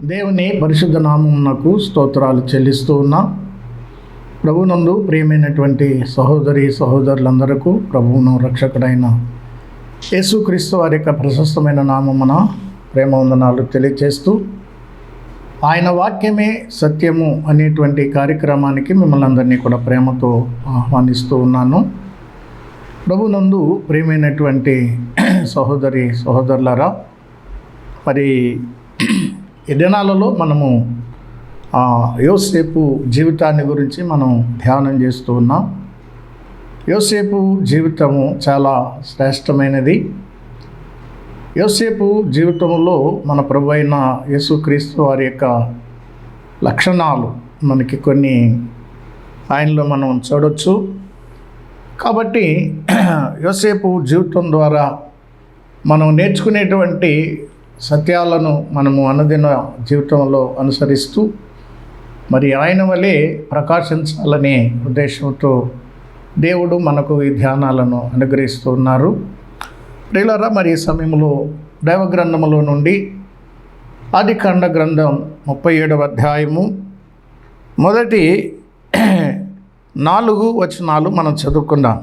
దేవుని పరిశుద్ధ నామమునకు స్తోత్రాలు చెల్లిస్తూ ఉన్నాం. ప్రభువునందు ప్రియమైనటువంటి సహోదరి సహోదరులందరకు ప్రభువును రక్షకుడైన యేసుక్రీస్తు వారి యొక్క ప్రశస్తమైన నామమున ప్రేమ వందనాలు తెలియజేస్తూ, ఆయన వాక్యమే సత్యము అనేటువంటి కార్యక్రమానికి మిమ్మల్ని అందరినీ కూడా ప్రేమతో ఆహ్వానిస్తూ ఉన్నాను. ప్రభువునందు ప్రియమైనటువంటి సహోదరి సహోదరులారా, మరి ఈ దినాలలో మనము యోసేపు జీవితాన్ని గురించి మనం ధ్యానం చేస్తూ ఉన్నాం. యోసేపు జీవితము చాలా శ్రేష్టమైనది. యోసేపు జీవితంలో మన ప్రభు అయిన యేసుక్రీస్తు వారి యొక్క లక్షణాలు మనకి కొన్ని ఆయనలో మనం చూడవచ్చు. కాబట్టి యోసేపు జీవితం ద్వారా మనం నేర్చుకునేటువంటి సత్యాలను మనము అనుదిన జీవితంలో అనుసరిస్తూ మరి ఆయన వలె ప్రకాశించాలనే ఉద్దేశంతో దేవుడు మనకు ఈ ధ్యానాలను అనుగ్రహిస్తూ ఉన్నారు. ప్రియులారా, మరి ఈ సమయంలో దైవ గ్రంథములో నుండి ఆదికాండ గ్రంథం 37వ అధ్యాయము మొదటి 4 వచనాలు మనం చదువుకుందాం.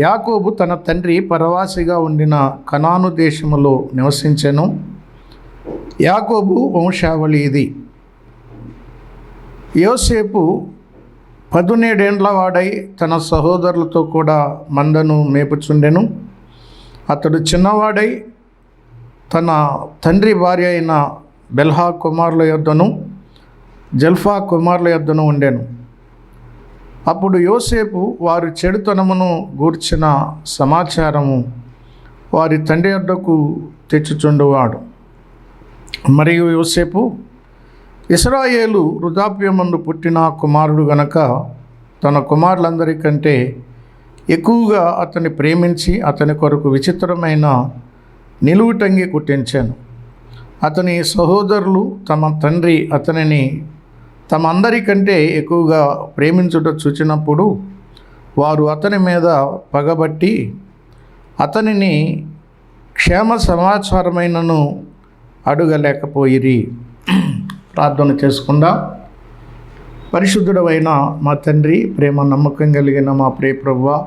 యాకోబు తన తండ్రి పరవాసిగా ఉండిన కనాను దేశములో నివసించెను. యాకోబు వంశావళి ఇది. యోసేపు 17 ఏండ్ల వాడై తన సహోదరులతో కూడా మందను మేపుచుండెను. అతడు చిన్నవాడై తన తండ్రి భార్య అయిన బెల్హా కుమారుల యొద్దను జల్ఫా కుమారుల యొద్దను ఉండెను. అప్పుడు యోసేపు వారి చెడుతనమును గూర్చిన సమాచారము వారి తండ్రి యొద్దకు తెచ్చుచుండువాడు. మరియు యోసేపు ఇశ్రాయేలు వృద్ధాప్యమందు పుట్టిన కుమారుడు గనక తన కుమారులందరికంటే ఎక్కువగా అతన్ని ప్రేమించి అతని కొరకు విచిత్రమైన నిలువుటంగి కుట్టించాను. అతని సహోదరులు తమ తండ్రి అతనిని తమ అందరికంటే ఎక్కువగా ప్రేమించుట చూచినప్పుడు వారు అతని మీద పగబట్టి అతనిని క్షేమ సమాచారమైనను అడుగలేకపోయిరి. ప్రార్థన చేసుకుందాం. పరిశుద్ధుడవైన మా తండ్రి, ప్రేమ నమ్మకం కలిగిన మా ప్రియ ప్రభువా,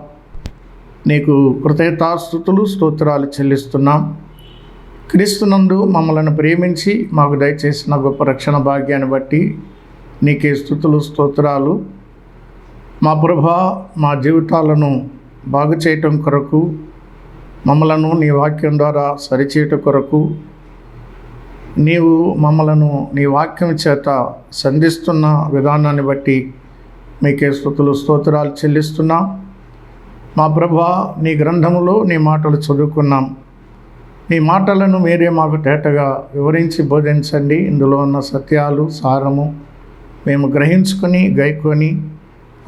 నీకు కృతజ్ఞతాస్తుతులు స్తోత్రాలు చెల్లిస్తున్నాం. క్రీస్తునందు మమ్మల్ని ప్రేమించి మాకు దయచేసిన గొప్ప రక్షణ భాగ్యాన్ని బట్టి నీకే స్తుతులు స్తోత్రాలు. మా ప్రభా, మా జీవితాలను బాగు చేయటం కొరకు, మమ్మలను నీ వాక్యం ద్వారా సరిచేయటం కొరకు, నీవు మమ్మలను నీ వాక్యం చేత సంధిస్తున్న విధానాన్ని బట్టి మీకే స్తుతులు స్తోత్రాలు చెల్లిస్తున్నాం. మా ప్రభా, నీ గ్రంథములో నీ మాటలు చదువుకున్నాం. నీ మాటలను మీరే మాకు తేటగా వివరించి బోధించండి. ఇందులో ఉన్న సత్యాలు సారము మేము గ్రహించుకొని గైకొని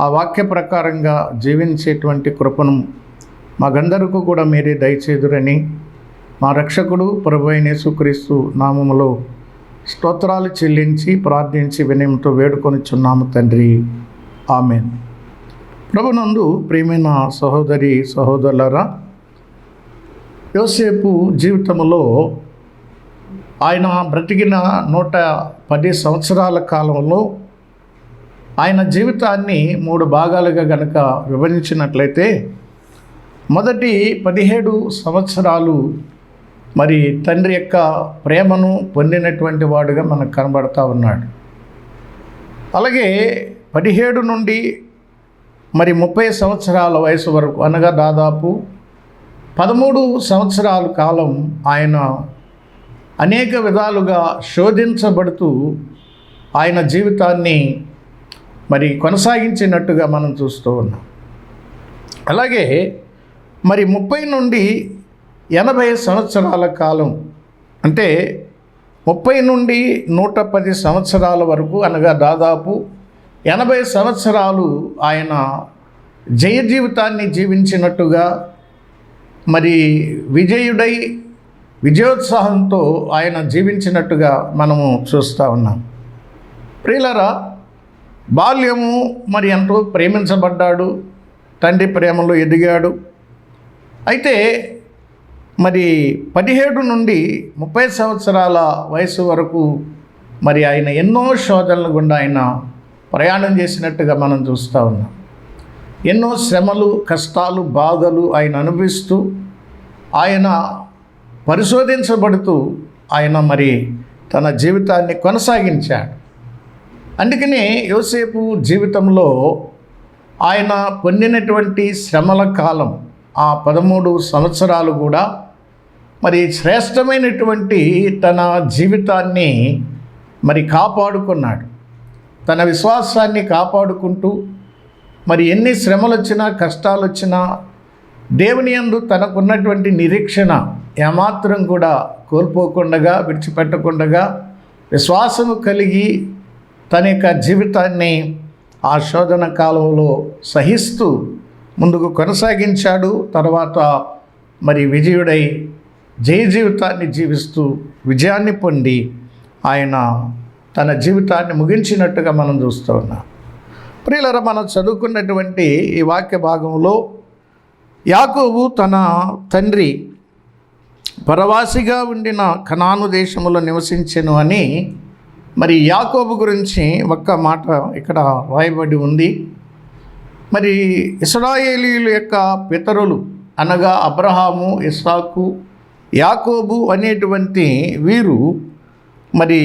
ఆ వాక్య ప్రకారంగా జీవించేటువంటి కృపను మాకందరికీ కూడా మీరే దయచేదురని మా రక్షకుడు ప్రభు అయిన యేసుక్రీస్తు నామములో స్తోత్రాలు చెల్లించి ప్రార్థించి వినయంతో వేడుకొనిచున్నాము తండ్రి, ఆమేన్. ప్రభునందు ప్రియమైన సహోదరి సహోదరులారా, యోసేపు జీవితంలో ఆయన బ్రతికిన 110 సంవత్సరాల కాలంలో ఆయన జీవితాన్ని 3 భాగాలుగా గనక విభజించినట్లయితే మొదటి 17 సంవత్సరాలు మరి తండ్రి యొక్క ప్రేమను పొందినటువంటి వాడుగా మనకు కనబడతా ఉన్నాడు. అలాగే 17 నుండి మరి 30 సంవత్సరాల వయసు వరకు, అనగా దాదాపు 13 సంవత్సరాల కాలం ఆయన అనేక విధాలుగా శోధించబడుతూ ఆయన జీవితాన్ని మరి కొనసాగించినట్టుగా మనం చూస్తూ ఉన్నాం. అలాగే మరి 30 నుండి 80 సంవత్సరాల కాలం, అంటే 30 నుండి 110 సంవత్సరాల వరకు, అనగా దాదాపు 80 సంవత్సరాలు ఆయన జయ జీవితాన్ని జీవించినట్టుగా, మరి విజయుడై విజయోత్సాహంతో ఆయన జీవించినట్టుగా మనము చూస్తూ ఉన్నాం. ప్రియులారా, బాల్యము మరి ఎంతో ప్రేమించబడ్డాడు, తండ్రి ప్రేమలో ఎదిగాడు. అయితే మరి 17 నుండి 30 సంవత్సరాల వయసు వరకు మరి ఆయన ఎన్నో శోధనల గుండా ఆయన ప్రయాణం చేసినట్టుగా మనం చూస్తూ ఉన్నాం. ఎన్నో శ్రమలు, కష్టాలు, బాధలు ఆయన అనుభవిస్తూ ఆయన పరిశోధించబడుతూ ఆయన మరి తన జీవితాన్ని కొనసాగించాడు. అందుకనే యోసేపు జీవితంలో ఆయన పొందినటువంటి శ్రమల కాలం ఆ 13 సంవత్సరాలు కూడా మరి శ్రేష్టమైనటువంటి తన జీవితాన్ని మరి కాపాడుకున్నాడు. తన విశ్వాసాన్ని కాపాడుకుంటూ మరి ఎన్ని శ్రమలు వచ్చినా, కష్టాలు వచ్చినా దేవుని యందు తనకున్నటువంటి నిరీక్షణ ఏమాత్రం కూడా కోల్పోకుండా, విడిచిపెట్టకుండా విశ్వాసము కలిగి తన యొక్క జీవితాన్ని ఆ శోధన కాలంలో సహిస్తూ ముందుకు కొనసాగించాడు. తర్వాత మరి విజయుడై జయ జీవితాన్ని జీవిస్తూ విజయాన్ని పొంది ఆయన తన జీవితాన్ని ముగించినట్టుగా మనం చూస్తూ ఉన్నాం. ప్రియులారా, మనం చదువుకున్నటువంటి ఈ వాక్య భాగంలో యాకోబు తన తండ్రి పరవాసిగా ఉండిన కనాను దేశంలో నివసించెను అని మరి యాకోబు గురించి ఒక్క మాట ఇక్కడ రాయబడి ఉంది. మరి ఇశ్రాయేలీయుల యొక్క పితరులు అనగా అబ్రహాము, ఇస్సాకు, యాకోబు అనేటువంటి వీరు మరి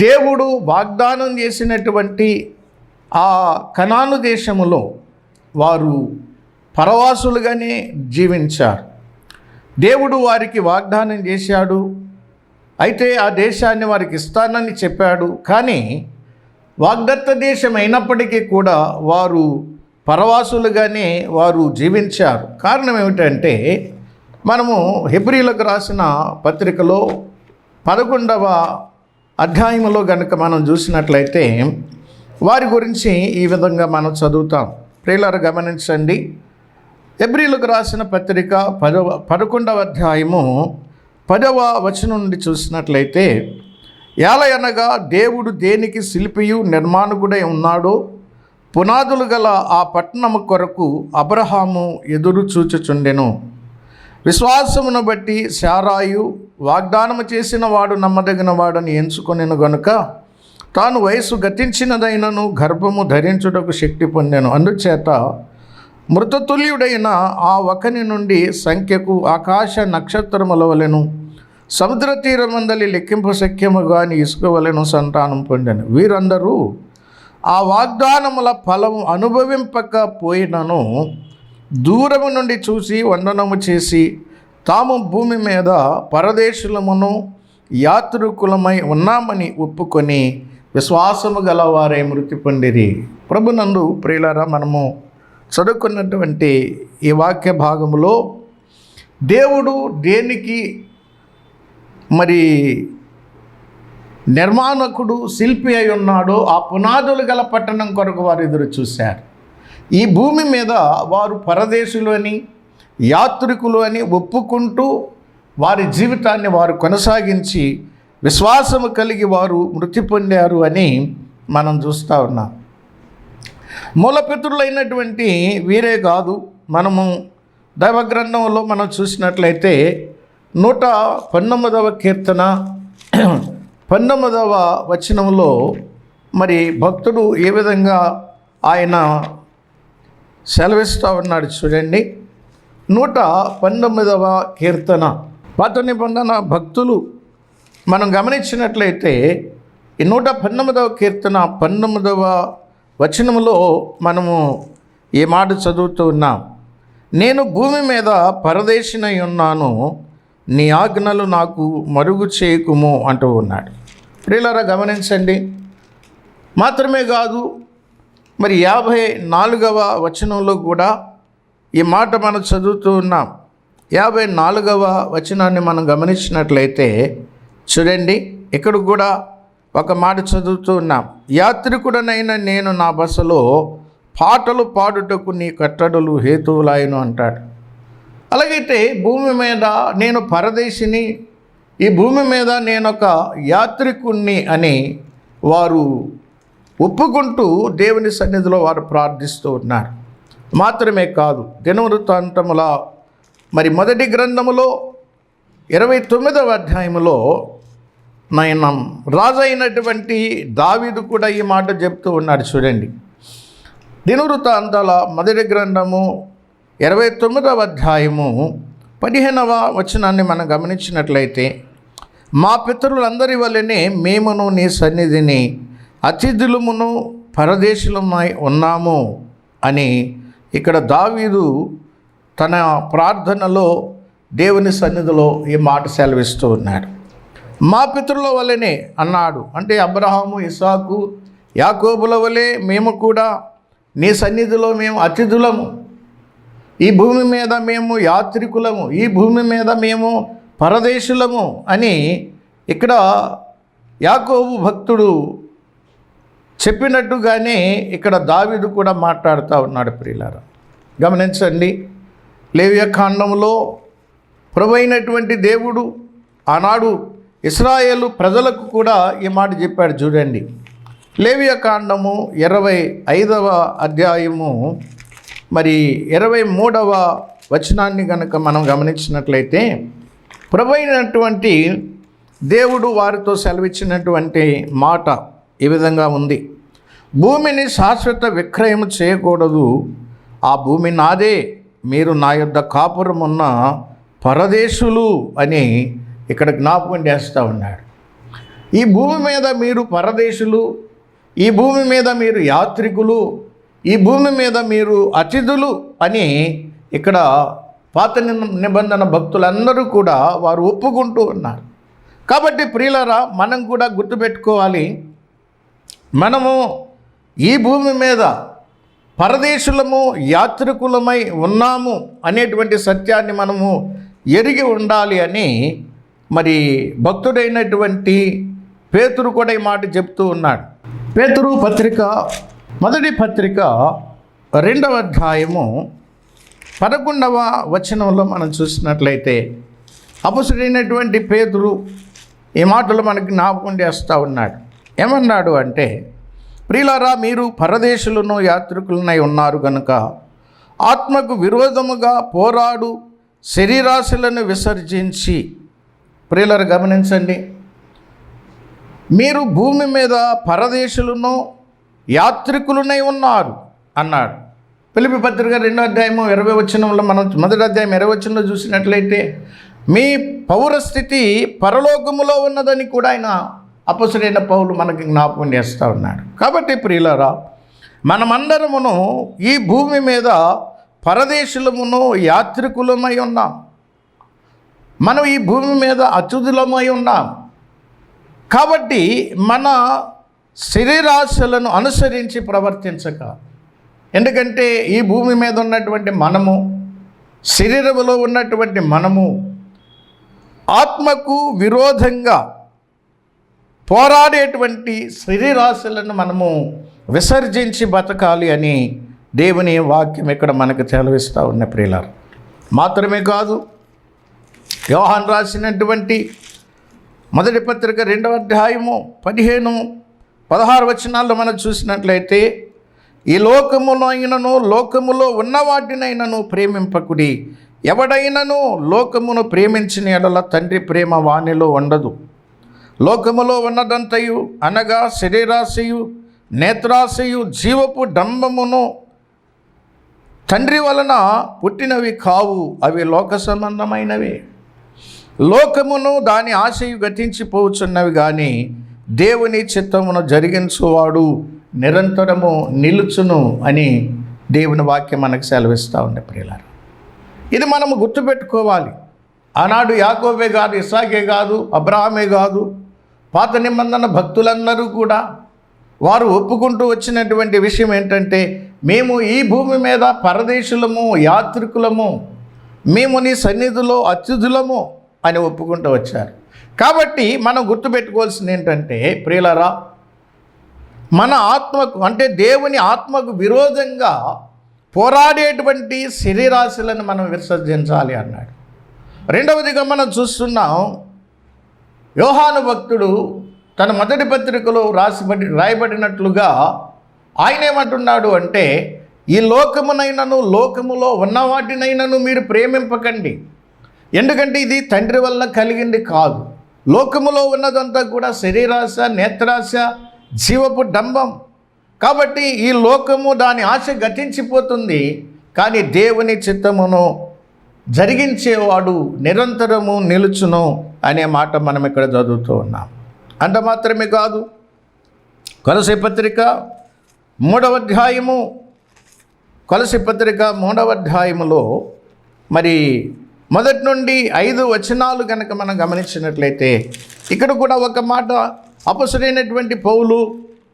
దేవుడు వాగ్దానం చేసినటువంటి ఆ కనాను దేశములో వారు పరవాసులుగానే జీవించారు. దేవుడు వారికి వాగ్దానం చేశాడు. అయితే ఆ దేశాన్ని వారికి ఇస్తానని చెప్పాడు. కానీ వాగ్దత్త దేశం అయినప్పటికీ కూడా వారు పరవాసులుగానే వారు జీవించారు. కారణం ఏమిటంటే మనము హెబ్రీలకు రాసిన పత్రికలో 11వ అధ్యాయంలో కనుక మనం చూసినట్లయితే వారి గురించి ఈ విధంగా మనం చదువుతాం. ప్రియులారా, గమనించండి. హెబ్రీలకు రాసిన పత్రిక 11వ అధ్యాయము 10వ వచనం నుండి చూసినట్లయితే, ఏలయనగా దేవుడు దేనికి శిల్పియు నిర్మాణకుడై ఉన్నాడో పునాదులు గల ఆ పట్టణము కొరకు అబ్రహాము ఎదురు చూచుచుండెను. విశ్వాసమును బట్టి శారాయు వాగ్దానము చేసిన వాడు నమ్మదగిన వాడని ఎంచుకొనెను గనుక తాను వయసు గతించినదైనను గర్భము ధరించుటకు శక్తి పొందెను. అందుచేత మృతతుల్యుడైన ఆ ఒకని నుండి సంఖ్యకు ఆకాశ నక్షత్రముల వలెను సముద్ర తీరమందలి లెక్కింపు శక్యము గాని ఇసుక వలెను సంతానం పొందెను. వీరందరూ ఆ వాగ్దానముల ఫలము అనుభవింపకపోయినను దూరము నుండి చూసి వందనము చేసి తాము భూమి మీద పరదేశులమును యాత్రికులమై ఉన్నామని ఒప్పుకొని విశ్వాసము గలవారై మృతి పొందిరి. ప్రభునందు ప్రియులారా, మనము చదువుకున్నటువంటి ఈ వాక్య భాగములో దేవుడు దేనికి మరి నిర్మాణకుడు శిల్పి అయి ఉన్నాడో ఆ పునాదులు గల పట్టణం కొరకు వారు ఎదురు చూశారు. ఈ భూమి మీద వారు పరదేశులు అని, యాత్రికులు అని ఒప్పుకుంటూ వారి జీవితాన్ని వారు కొనసాగించి విశ్వాసము కలిగి వారు మృతి పొందారు అని మనం చూస్తూ ఉన్నాం. మూలపితరులైనటువంటి వీరే కాదు. మనము దైవగ్రంథంలో మనం చూసినట్లయితే 119వ కీర్తన 19వ వచనంలో మరి భక్తుడు ఏ విధంగా ఆయన సెలవిస్తూ ఉన్నాడు చూడండి. 119వ కీర్తన పాత నిబంధన భక్తులు మనం గమనించినట్లయితే ఈ 119వ కీర్తన 19వ వచనంలో మనము ఈ మాట చదువుతూ ఉన్నాం. నేను భూమి మీద పరదేశినై ఉన్నాను, నీ ఆజ్ఞలు నాకు మరుగు చేయకుము అంటూ ఉన్నాడు. ప్రియులారా, గమనించండి. మాత్రమే కాదు, మరి 54వ వచనంలో కూడా ఈ మాట మనం చదువుతూ ఉన్నాం. 54వ వచనాన్ని మనం గమనించినట్లయితే చూడండి, ఇక్కడ కూడా ఒక మాట చదువుతూ ఉన్నాం. యాత్రికుడనైన నేను నా బసలో పాటలు పాడుటకు నీ కట్టడలు హేతువులాయను అంటాడు. అలాగైతే భూమి మీద నేను పరదేశిని, ఈ భూమి మీద నేను ఒక యాత్రికుణ్ణి అని వారు ఒప్పుకుంటూ దేవుని సన్నిధిలో వారు ప్రార్థిస్తూ ఉన్నారు. మాత్రమే కాదు, దినవృత్తాంతముల మరి మొదటి గ్రంథములో 29వ అధ్యాయములో నాయన రాజు అయినటువంటి దావీదు కూడా ఈ మాట చెప్తూ ఉన్నాడు. చూడండి, దినవృత్తాంతాల మొదటి గ్రంథము 29వ అధ్యాయము 15వ వచనాన్ని మనం గమనించినట్లయితే, మా పితరులందరి వల్లనే మేమును నీ సన్నిధిని అతిథులమును పరదేశులమై ఉన్నాము అని ఇక్కడ దావీదు తన ప్రార్థనలో దేవుని సన్నిధిలో ఈ మాట సెలవిస్తూ ఉన్నాడు. మా పితరుల వల్లనే అన్నాడు అంటే అబ్రహాము, ఇస్సాకు, యాకోబుల వలె మేము కూడా నీ సన్నిధిలో మేము అతిథులము, ఈ భూమి మీద మేము యాత్రికులము, ఈ భూమి మీద మేము పరదేశులము అని ఇక్కడ యాకోబు భక్తుడు చెప్పినట్టుగానే ఇక్కడ దావీదు కూడా మాట్లాడుతూ ఉన్నాడు. ప్రియులారా గమనించండి, లేవియకాండంలో ప్రభువైనటువంటి దేవుడు ఆనాడు ఇశ్రాయేలు ప్రజలకు కూడా ఈ మాట చెప్పాడు. చూడండి, లేవియకాండము 25వ అధ్యాయము 23వ వచనాన్ని కనుక మనం గమనించినట్లయితే, ప్రభువైనటువంటి దేవుడు వారితో సెలవిచ్చినటువంటి మాట ఈ విధంగా ఉంది. భూమిని శాశ్వత విక్రయం చేయకూడదు, ఆ భూమి నాదే, మీరు నా యొద్ద కాపురం ఉన్న పరదేశులు అని ఇక్కడ జ్ఞాపకం చేస్తూ ఉన్నాడు. ఈ భూమి మీద మీరు పరదేశులు, ఈ భూమి మీద మీరు యాత్రికులు, ఈ భూమి మీద మీరు అతిథులు అని ఇక్కడ పాత నిబంధన భక్తులందరూ కూడా వారు ఒప్పుకుంటూ ఉన్నారు. కాబట్టి ప్రియులారా, మనం కూడా గుర్తుపెట్టుకోవాలి, మనము ఈ భూమి మీద పరదేశులము, యాత్రికులమై ఉన్నాము అనేటువంటి సత్యాన్ని మనము ఎరిగి ఉండాలి అని భక్తుడైనటువంటి పేతురు కూడా ఈ మాట చెప్తూ ఉన్నాడు. పేతురు పత్రిక మొదటి పత్రిక 2వ అధ్యాయము 11వ వచనంలో మనం చూసినట్లయితే అపొస్తలుడైనటువంటి పేతురు ఈ మాటలు మనకి జ్ఞాపకం చేస్తూ ఉన్నాడు. ఏమన్నాడు అంటే, ప్రియులారా, మీరు పరదేశులను యాత్రికులనై ఉన్నారు కనుక ఆత్మకు విరోధముగా పోరాడు శరీరాశలను విసర్జించి. ప్రియులారా గమనించండి, మీరు భూమి మీద పరదేశులను యాత్రికులనై ఉన్నారు అన్నాడు. ఫిలిప్పీ పత్రిక 2వ అధ్యాయము 20వ వచనంలో మనం మొదటి అధ్యాయం 20వ వచనంలో చూసినట్లయితే, మీ పౌరస్థితి పరలోకములో ఉన్నదని కూడా ఆయన అపొస్తలుడైన పౌలు మనకి జ్ఞాపకం చేస్తూ ఉన్నాడు. కాబట్టి ప్రియులారా, మనమందరమును ఈ భూమి మీద పరదేశులమును యాత్రికులమై ఉన్నాం. మనం ఈ భూమి మీద అతిథులమై ఉన్నాం. కాబట్టి మన శరీరాశలను అనుసరించి ప్రవర్తించక, ఎందుకంటే ఈ భూమి మీద ఉన్నటువంటి మనము, శరీరములో ఉన్నటువంటి మనము ఆత్మకు విరోధంగా పోరాడేటువంటి శరీరాశలను మనము విసర్జించి బతకాలి అని దేవుని వాక్యం ఇక్కడ మనకు సెలవిస్తూ ఉన్న ప్రియులారా. మాత్రమే కాదు, యోహాను రాసినటువంటి మొదటి పత్రిక 2వ అధ్యాయము 15-16 వచనాల్లో మనం చూసినట్లయితే, ఈ లోకమునైనను లోకములో ఉన్న వాటినైనను ప్రేమింపకుడి, ఎవడైనను లోకమును ప్రేమించిన యెడల తండ్రి ప్రేమ వానిలో ఉండదు. లోకములో ఉన్నదంతయు అనగా శరీరాశయు, నేత్రాశయు, జీవపు డంబమును తండ్రి వలన పుట్టినవి కావు, అవి లోక సంబంధమైనవి. లోకమును దాని ఆశయు గతించిపోవచ్చున్నవి కానీ దేవుని చిత్తమును జరిగించువాడు నిరంతరము నిలుచును అని దేవుని వాక్యం మనకు సెలవిస్తూ ఉంది. ప్రియులారా, ఇది మనము గుర్తుపెట్టుకోవాలి. ఆనాడు యాకోబే కాదు, ఇస్సాకే కాదు, అబ్రహామే కాదు, పాత నిబంధన భక్తులందరూ కూడా వారు ఒప్పుకుంటూ వచ్చినటువంటి విషయం ఏంటంటే, మేము ఈ భూమి మీద పరదేశులము, యాత్రికులము, మేము నీ సన్నిధిలో అతిథులము అని ఒప్పుకుంటూ వచ్చారు. కాబట్టి మనం గుర్తుపెట్టుకోవాల్సింది ఏంటంటే ప్రియులారా, మన ఆత్మకు అంటే దేవుని ఆత్మకు విరోధంగా పోరాడేటువంటి శరీరాశలను మనం విసర్జించాలి అన్నాడు. రెండవదిగా మనం చూస్తున్నాం, యోహాను భక్తుడు తన మొదటి పత్రికలో రాయబడినట్లుగా ఆయన ఏమంటున్నాడు అంటే, ఈ లోకమునైనను లోకములో ఉన్న వాటినైనను మీరు ప్రేమింపకండి, ఎందుకంటే ఇది తండ్రి వల్ల కలిగింది కాదు, లోకములో ఉన్నదంతా కూడా శరీరాశ, నేత్రాశ, జీవపు డంబం. కాబట్టి ఈ లోకము దాని ఆశ గతించిపోతుంది, కానీ దేవుని చిత్తమును జరిగించేవాడు నిరంతరము నిలుచును అనే మాట మనం ఇక్కడ చదువుతూ ఉన్నాం. అంత మాత్రమే కాదు, కొలస్సీ పత్రిక 3వ అధ్యాయము, కొలస్సీ పత్రిక 3వ అధ్యాయములో మరి 1 నుండి 5 వచనాలు కనుక మనం గమనించినట్లయితే ఇక్కడ కూడా ఒక మాట అపొస్తలుడైనటువంటి పౌలు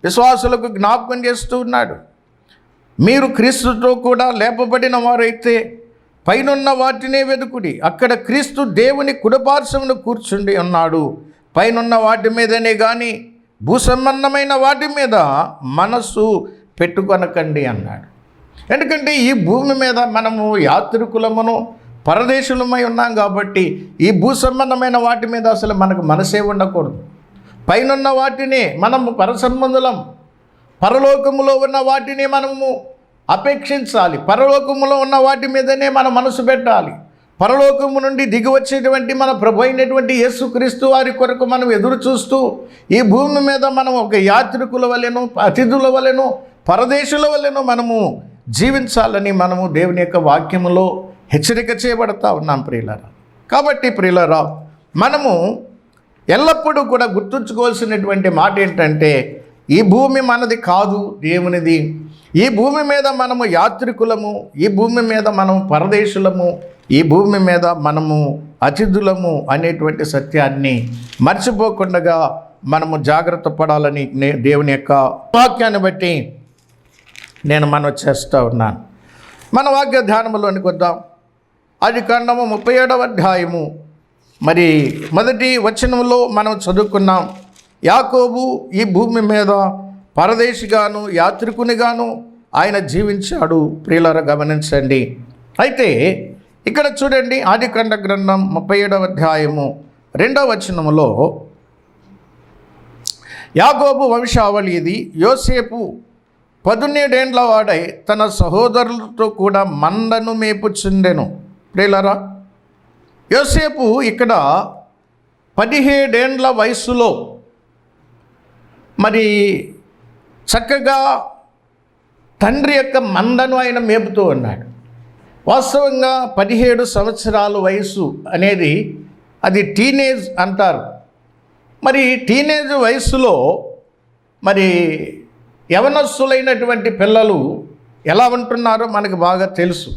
విశ్వాసులకు జ్ఞాపకం చేస్తూ ఉన్నాడు. మీరు క్రీస్తుతో కూడా లేపబడిన వారైతే పైనున్న వాటినే వెదుకుడి, అక్కడ క్రీస్తు దేవుని కుడిపార్శ్వమున కూర్చుండి ఉన్నాడు. పైనున్న వాటి మీదనే కానీ భూసంబంధమైన వాటి మీద మనస్సు పెట్టుకొనకండి అన్నాడు. ఎందుకంటే ఈ భూమి మీద మనము యాత్రికులమును, పరదేశులమై ఉన్నాం కాబట్టి ఈ భూ సంబంధమైన వాటి మీద అసలు మనకు మనసే ఉండకూడదు. పైనున్న వాటిని మనము పరసంబంధులం, పరలోకములో ఉన్న వాటిని మనము అపేక్షించాలి, పరలోకములో ఉన్న వాటి మీదనే మన మనసు పెట్టాలి. పరలోకము నుండి దిగి వచ్చేటువంటి మన ప్రభు అయినటువంటి యేసుక్రీస్తు వారి కొరకు మనం ఎదురు చూస్తూ ఈ భూమి మీద మనం ఒక యాత్రికుల వలెను, అతిథుల వలెను, పరదేశుల వలెను మనము జీవించాలని మనము దేవుని యొక్క వాక్యములో హెచ్చరిక చేయబడతా ఉన్నాం ప్రియులారా. కాబట్టి ప్రియులారా, మనము ఎల్లప్పుడూ కూడా గుర్తుంచుకోవాల్సినటువంటి మాట ఏంటంటే ఈ భూమి మనది కాదు, దేవునిది. ఈ భూమి మీద మనము యాత్రికులము, ఈ భూమి మీద మనం పరదేశులము, ఈ భూమి మీద మనము అతిథులము అనేటువంటి సత్యాన్ని మర్చిపోకుండా మనము జాగ్రత్త పడాలని దేవుని యొక్క వాక్యాన్ని బట్టి నేను మనవి చేస్తూ ఉన్నాను. మన వాక్య ధ్యానంలోనికి వద్దాం. ఆదికాండము 37వ అధ్యాయము మరి 1వ వచనంలో మనం చదువుకున్నాం. యాకోబు ఈ భూమి మీద పరదేశిగాను యాత్రికునిగాను ఆయన జీవించాడు. ప్రియులారా గమనించండి. అయితే ఇక్కడ చూడండి, ఆదికాండ గ్రంథం 37వ అధ్యాయము 2వ వచనములో యాకోబు వంశావళి ఇది. యోసేపు 17 ఏండ్ల వాడై తన సహోదరులతో కూడా మందను మేపుచుండెను. ప్రియులారా, యోసేపు ఇక్కడ 17 ఏండ్ల వయస్సులో మరి చక్కగా తండ్రి యొక్క మందను ఆయన మేపుతూ ఉన్నాడు. వాస్తవంగా 17 సంవత్సరాల వయసు అనేది అది టీనేజ్ అంటారు. మరి టీనేజ్ వయస్సులో మరి యవనస్తులైనటువంటి పిల్లలు ఎలా ఉంటున్నారో మనకు బాగా తెలుసు.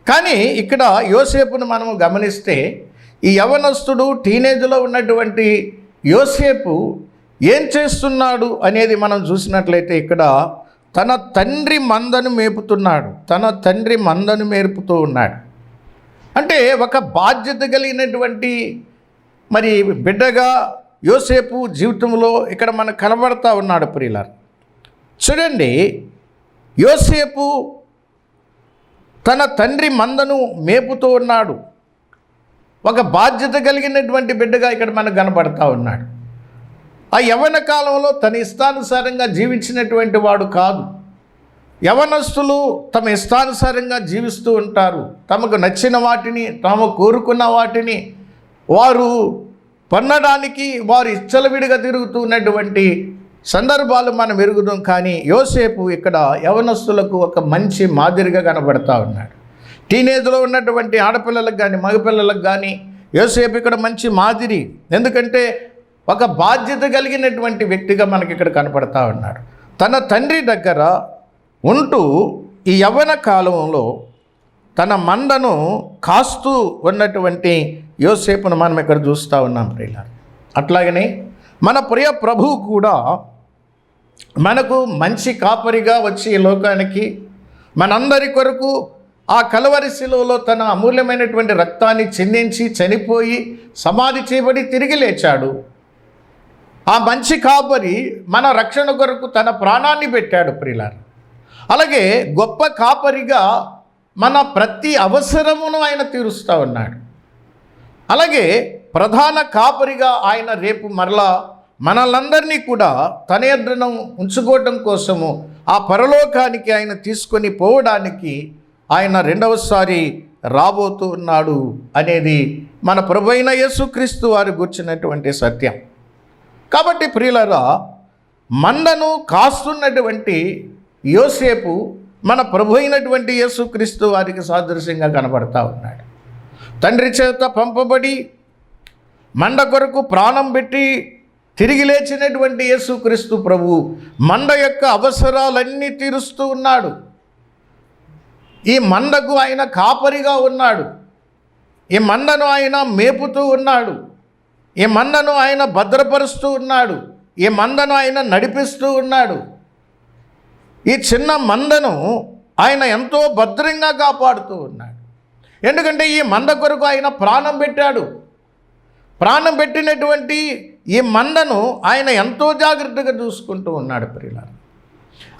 కానీ ఇక్కడ యోసేపును మనము గమనిస్తే ఈ యవనస్తుడు టీనేజ్లో ఉన్నటువంటి యోసేపు ఏం చేస్తున్నాడు అనేది మనం చూసినట్లయితే ఇక్కడ తన తండ్రి మందను మేపుతున్నాడు, తన తండ్రి మందను మేపుతూ ఉన్నాడు. అంటే ఒక బాధ్యత కలిగినటువంటి మరి బిడ్డగా యోసేపు జీవితంలో ఇక్కడ మనకు కనబడతా ఉన్నాడు. ప్రియులారా చూడండి, యోసేపు తన తండ్రి మందను మేపుతూ ఉన్నాడు. ఒక బాధ్యత కలిగినటువంటి బిడ్డగా ఇక్కడ మనకు కనబడతా ఉన్నాడు. ఆ యవ్వన కాలంలో తన ఇష్టానుసారంగా జీవించినటువంటి వాడు కాదు. యవనస్తులు తమ ఇష్టానుసారంగా జీవిస్తూ ఉంటారు. తమకు నచ్చిన వాటిని, తాము కోరుకున్న వాటిని వారు పొందడానికి వారు ఇచ్చలవిడిగా తిరుగుతున్నటువంటి సందర్భాలు మనం ఎరుగుదాం. కానీ యోసేపు ఇక్కడ యవనస్తులకు ఒక మంచి మాదిరిగా కనబడతా ఉన్నాడు. టీనేజ్లో ఉన్నటువంటి ఆడపిల్లలకు కానీ మగపిల్లలకు కానీ యోసేపు ఇక్కడ మంచి మాదిరి. ఎందుకంటే ఒక బాధ్యత కలిగినటువంటి వ్యక్తిగా మనకి ఇక్కడ కనపడతా ఉన్నాడు. తన తండ్రి దగ్గర ఉంటూ ఈ యవ్వన కాలంలో తన మందను కాస్తూ ఉన్నటువంటి యోసేపును మనం ఇక్కడ చూస్తూ ఉన్నాం ప్రియులారా. అట్లాగనే మన ప్రియ ప్రభువు కూడా మనకు మంచి కాపరిగా వచ్చి ఈ లోకానికి మనందరి కొరకు ఆ కలువరి శిలువలో తన అమూల్యమైనటువంటి రక్తాన్ని చిందించి చనిపోయి సమాధి చేయబడి తిరిగి లేచాడు. ఆ మంచి కాపరి మన రక్షణ కొరకు తన ప్రాణాన్ని పెట్టాడు ప్రియులారా. అలాగే గొప్ప కాపరిగా మన ప్రతి అవసరమును ఆయన తీరుస్తూ ఉన్నాడు. అలాగే ప్రధాన కాపరిగా ఆయన రేపు మరలా మనలందరినీ కూడా తన ఎదుట ఉంచుకోవటం కోసము ఆ పరలోకానికి ఆయన తీసుకొని పోవడానికి ఆయన రెండవసారి రాబోతూ ఉన్నాడు అనేది మన ప్రభువైన యేసుక్రీస్తు వారు గూర్చినటువంటి సత్యం. కాబట్టి ప్రియులారా, మందను కాస్తున్నటువంటి యోసేపు మన ప్రభు అయినటువంటి యేసుక్రీస్తు వారికి సాదృశ్యంగా కనబడతా ఉన్నాడు. తండ్రి చేత పంపబడి మంద కొరకు ప్రాణం పెట్టి తిరిగి లేచినటువంటి యేసుక్రీస్తు ప్రభు మంద యొక్క అవసరాలన్నీ తీరుస్తూ ఉన్నాడు. ఈ మందకు ఆయన కాపరిగా ఉన్నాడు. ఈ మందను ఆయన మేపుతూ ఉన్నాడు. ఈ మందను ఆయన భద్రపరుస్తూ ఉన్నాడు. ఈ మందను ఆయన నడిపిస్తూ ఉన్నాడు. ఈ చిన్న మందను ఆయన ఎంతో భద్రంగా కాపాడుతూ ఉన్నాడు. ఎందుకంటే ఈ మంద కొరకు ఆయన ప్రాణం పెట్టాడు. ప్రాణం పెట్టినటువంటి ఈ మందను ఆయన ఎంతో జాగ్రత్తగా చూసుకుంటూ ఉన్నాడు. ప్రియులారా,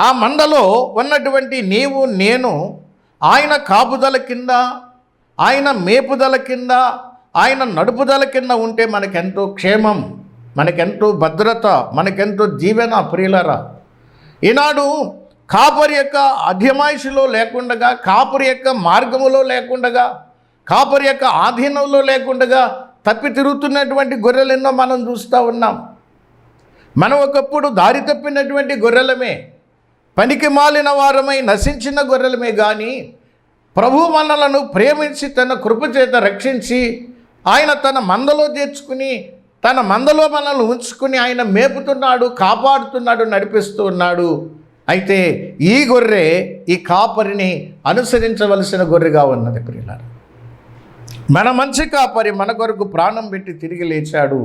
ఆ మందలో ఉన్నటువంటి నీవు నేను ఆయన కాపుదల కింద, ఆయన మేపుదల కింద, ఆయన నడుపుదల కింద ఉంటే మనకెంతో క్షేమం, మనకెంతో భద్రత, మనకెంతో జీవన. ప్రియులారా, ఈనాడు కాపరి యొక్క అధ్యమాయిషిలో లేకుండగా, కాపరి యొక్క మార్గములో లేకుండగా, కాపరి యొక్క ఆధీనంలో లేకుండగా తప్పి తిరుగుతున్నటువంటి గొర్రెలు ఎన్నో మనం చూస్తూ ఉన్నాం. మనం ఒకప్పుడు దారి తప్పినటువంటి గొర్రెలమే, పనికి మాలిన వారమై నశించిన గొర్రెలమే. కానీ ప్రభు మనలను ప్రేమించి తన కృప చేత రక్షించి ఆయన తన మందలో చేర్చుకుని, తన మందలో మనల్ని ఉంచుకుని ఆయన మేపుతున్నాడు, కాపాడుతున్నాడు, నడిపిస్తూ ఉన్నాడు. అయితే ఈ గొర్రె ఈ కాపరిని అనుసరించవలసిన గొర్రెగా ఉన్నది. ప్రియులారా, మన మంచి కాపరి మన కొరకు ప్రాణం పెట్టి తిరిగి లేచాడు.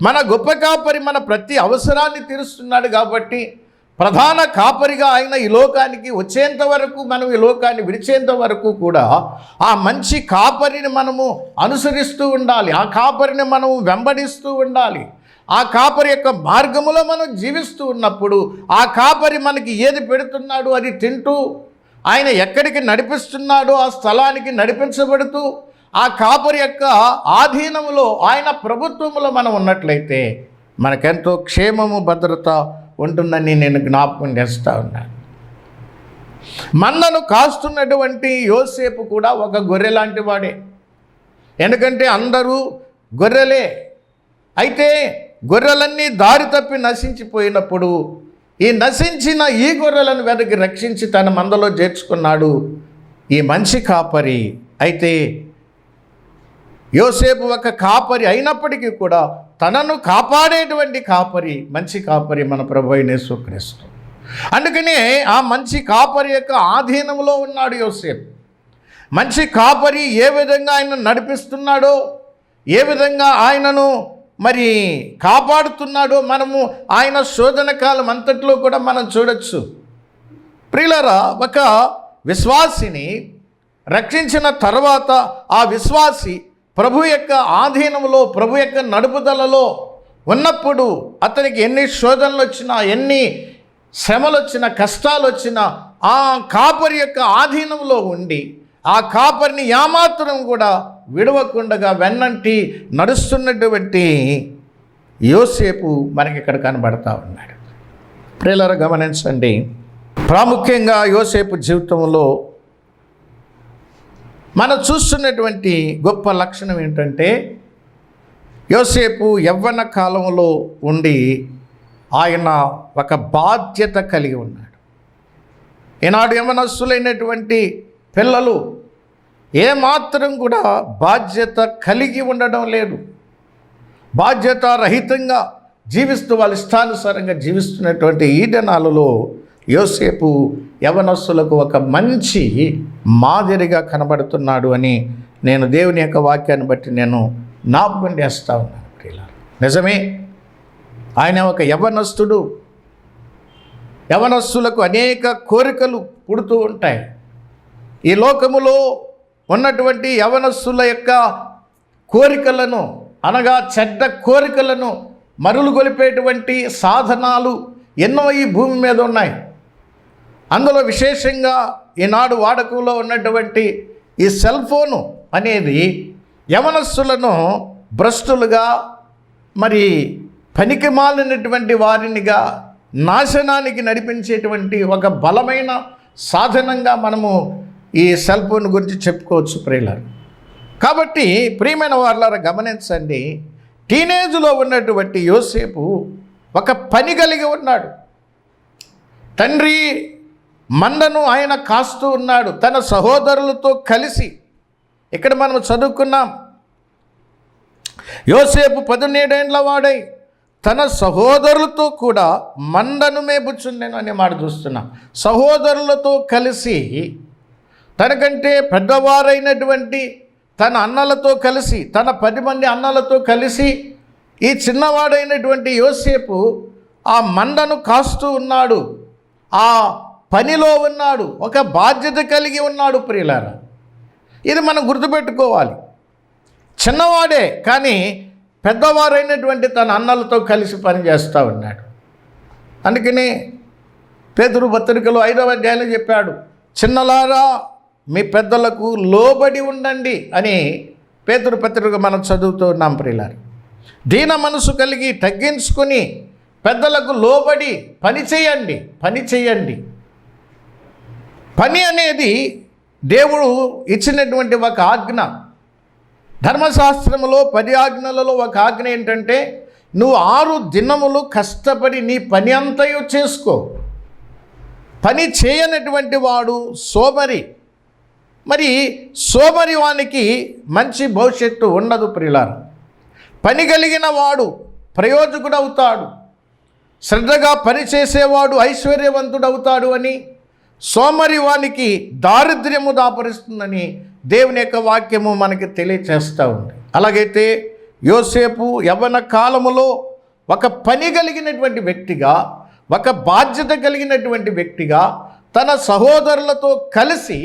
మన గొప్ప కాపరి మన ప్రతి అవసరాన్ని తీరుస్తున్నాడు. కాబట్టి ప్రధాన కాపరిగా ఆయన ఈ లోకానికి వచ్చేంత వరకు, మనం ఈ లోకాన్ని విడిచేంత వరకు కూడా ఆ మంచి కాపరిని మనము అనుసరిస్తూ ఉండాలి. ఆ కాపరిని మనము వెంబడిస్తూ ఉండాలి. ఆ కాపరి యొక్క మార్గములో మనం జీవిస్తూ ఉన్నప్పుడు ఆ కాపరి మనకి ఏది పెడుతున్నాడు అది తింటూ, ఆయన ఎక్కడికి నడిపిస్తున్నాడో ఆ స్థలానికి నడిపించబడుతూ, ఆ కాపరి యొక్క ఆధీనంలో, ఆయన ప్రభుత్వంలో మనం ఉన్నట్లయితే మనకెంతో క్షేమము, భద్రత ఉంటుందని నేను జ్ఞాపకం చేస్తూ ఉన్నాను. మందను కాస్తున్నటువంటి యోసేపు కూడా ఒక గొర్రె లాంటి వాడే. ఎందుకంటే అందరూ గొర్రెలే. అయితే గొర్రెలన్నీ దారి తప్పి నశించిపోయినప్పుడు ఈ నశించిన ఈ గొర్రెలను వెనక్కి రక్షించి తన మందలో చేర్చుకున్నాడు ఈ మంచి కాపరి. అయితే యోసేపు ఒక కాపరి అయినప్పటికీ కూడా తనను కాపాడేటువంటి కాపరి, మంచి కాపరి మన ప్రభువైన యేసుక్రీస్తు. అందుకనే ఆ మంచి కాపరి యొక్క ఆధీనంలో ఉన్నాడు యోసేపు. మంచి కాపరి ఏ విధంగా ఆయన నడిపిస్తున్నాడో, ఏ విధంగా ఆయనను మరి కాపాడుతున్నాడో మనము ఆయన శోధన కాలం అంతట్లో కూడా మనం చూడొచ్చు. ప్రియులారా, ఒక విశ్వాసిని రక్షించిన తర్వాత ఆ విశ్వాసి ప్రభు యొక్క ఆధీనంలో, ప్రభు యొక్క నడుపుదలలో ఉన్నప్పుడు అతనికి ఎన్ని శోధనలు వచ్చినా, ఎన్ని శ్రమలు వచ్చినా, కష్టాలు వచ్చినా ఆ కాపరి యొక్క ఆధీనంలో ఉండి ఆ కాపరిని ఏమాత్రం కూడా విడవకుండగా వెన్నంటి నడుస్తున్నటువంటి యోసేపు మనకి ఇక్కడ కనబడతా ఉన్నాడు. ప్రియులారా, గమనించండి, ప్రాముఖ్యంగా యోసేపు జీవితంలో మనం చూస్తున్నటువంటి గొప్ప లక్షణం ఏంటంటే, యోసేపు యవ్వన కాలంలో ఉండి ఆయన ఒక బాధ్యత కలిగి ఉన్నాడు. ఈనాడు యవ్వనస్తులైనటువంటి పిల్లలు ఏమాత్రం కూడా బాధ్యత కలిగి ఉండడం లేదు. బాధ్యత రహితంగా జీవిస్తూ వాళ్ళ ఇష్టానుసారంగా జీవిస్తున్నటువంటి ఈ దినాలలో యోసేపు యవనస్తులకు ఒక మంచి మాదిరిగా కనబడుతున్నాడు అని నేను దేవుని యొక్క వాక్యాన్ని బట్టి నేను జ్ఞాపకం చేస్తూ ఉన్నాను. ప్రియులారా, నిజమే, ఆయన ఒక యవనస్తుడు. యవనస్తులకు అనేక కోరికలు పుడుతూ ఉంటాయి. ఈ లోకములో ఉన్నటువంటి యవనస్తుల యొక్క కోరికలను, అనగా చెడ్డ కోరికలను మరులుగొలిపేటువంటి సాధనాలు ఎన్నో ఈ భూమి మీద ఉన్నాయి. అందులో విశేషంగా ఈనాడు వాడకంలో ఉన్నటువంటి ఈ సెల్ ఫోను అనేది యవనస్తులను భ్రష్టులుగా, మరి పనికి మాలినటువంటి వారినిగా, నాశనానికి నడిపించేటువంటి ఒక బలమైన సాధనంగా మనము ఈ సెల్ ఫోన్ గురించి చెప్పుకోవచ్చు ప్రియులారా. కాబట్టి ప్రియమైన వారలారా గమనించండి, టీనేజ్లో ఉన్నటువంటి యోసేపు ఒక పని కలిగి ఉన్నాడు. తండ్రి మందను ఆయన కాస్తూ ఉన్నాడు తన సహోదరులతో కలిసి. ఇక్కడ మనం చదువుకున్నాం, యోసేపు 17 ఏండ్ల వాడై తన సహోదరులతో కూడా మందను మేపుచుండెను అనే మాట చూస్తున్నాం. సహోదరులతో కలిసి, తనకంటే పెద్దవారైనటువంటి తన అన్నలతో కలిసి, తన 10 మంది అన్నలతో కలిసి ఈ చిన్నవాడైనటువంటి యోసేపు ఆ మందను కాస్తూ ఉన్నాడు, ఆ పనిలో ఉన్నాడు, ఒక బాధ్యత కలిగి ఉన్నాడు. ప్రియులారా, ఇది మనం గుర్తుపెట్టుకోవాలి. చిన్నవాడే కానీ పెద్దవారైనటువంటి తన అన్నలతో కలిసి పనిచేస్తూ ఉన్నాడు. అందుకని పేతురు పత్రికలో 5వ అధ్యాయంలో చెప్పాడు, చిన్నలారా మీ పెద్దలకు లోబడి ఉండండి అని పేతురు పత్రిక మనం చదువుతూ ఉన్నాం. ప్రియులారా, దీన మనసు కలిగి తగ్గించుకొని పెద్దలకు లోబడి పని చేయండి. పని అనేది దేవుడు ఇచ్చినటువంటి ఒక ఆజ్ఞ. ధర్మశాస్త్రంలో 10 ఆజ్ఞలలో ఒక ఆజ్ఞ ఏంటంటే, నువ్వు 6 దినములు కష్టపడి నీ పని అంతయు చేసుకో. పని చేయనటువంటి వాడు సోమరి. మరి సోమరి వానికి మంచి భవిష్యత్తు ఉండదు. ప్రియులారా, పని కలిగిన వాడు ప్రయోజకుడు అవుతాడు, శ్రద్ధగా పనిచేసేవాడు ఐశ్వర్యవంతుడవుతాడు అని, సోమరి వానికి దారిద్ర్యము దాపరిస్తుందని దేవుని యొక్క వాక్యము మనకి తెలియచేస్తూ ఉంది. అలాగైతే యోసేపు యవ్వన కాలములో ఒక పని కలిగినటువంటి వ్యక్తిగా, ఒక బాధ్యత కలిగినటువంటి వ్యక్తిగా, తన సహోదరులతో కలిసి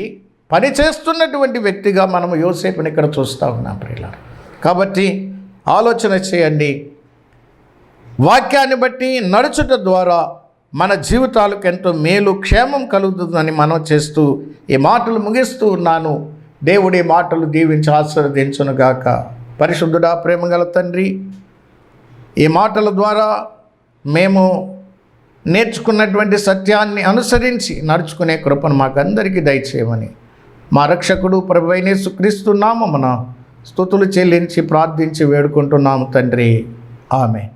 పనిచేస్తున్నటువంటి వ్యక్తిగా మనము యోసేపుని ఇక్కడ చూస్తూ ఉన్నాం. ప్రియులారా, కాబట్టి ఆలోచన చేయండి. వాక్యాన్ని బట్టి నడుచుట ద్వారా మన జీవితాలకు ఎంతో మేలు క్షేమం కలుగుతుందని మనం చేస్తూ ఈ మాటలు ముగిస్తూ ఉన్నాను. దేవుడి మాటలు దీవించి ఆశీర్వదించునుగాక. పరిశుద్ధుడా, ప్రేమగల తండ్రి, ఈ మాటల ద్వారా మేము నేర్చుకున్నటువంటి సత్యాన్ని అనుసరించి నడుచుకునే కృపను మాకందరికీ దయచేయమని మా రక్షకుడు ప్రభువైన యేసుక్రీస్తు నామమున స్తుతులు చెల్లించి ప్రార్థించి వేడుకుంటున్నాము తండ్రి. ఆమేన్.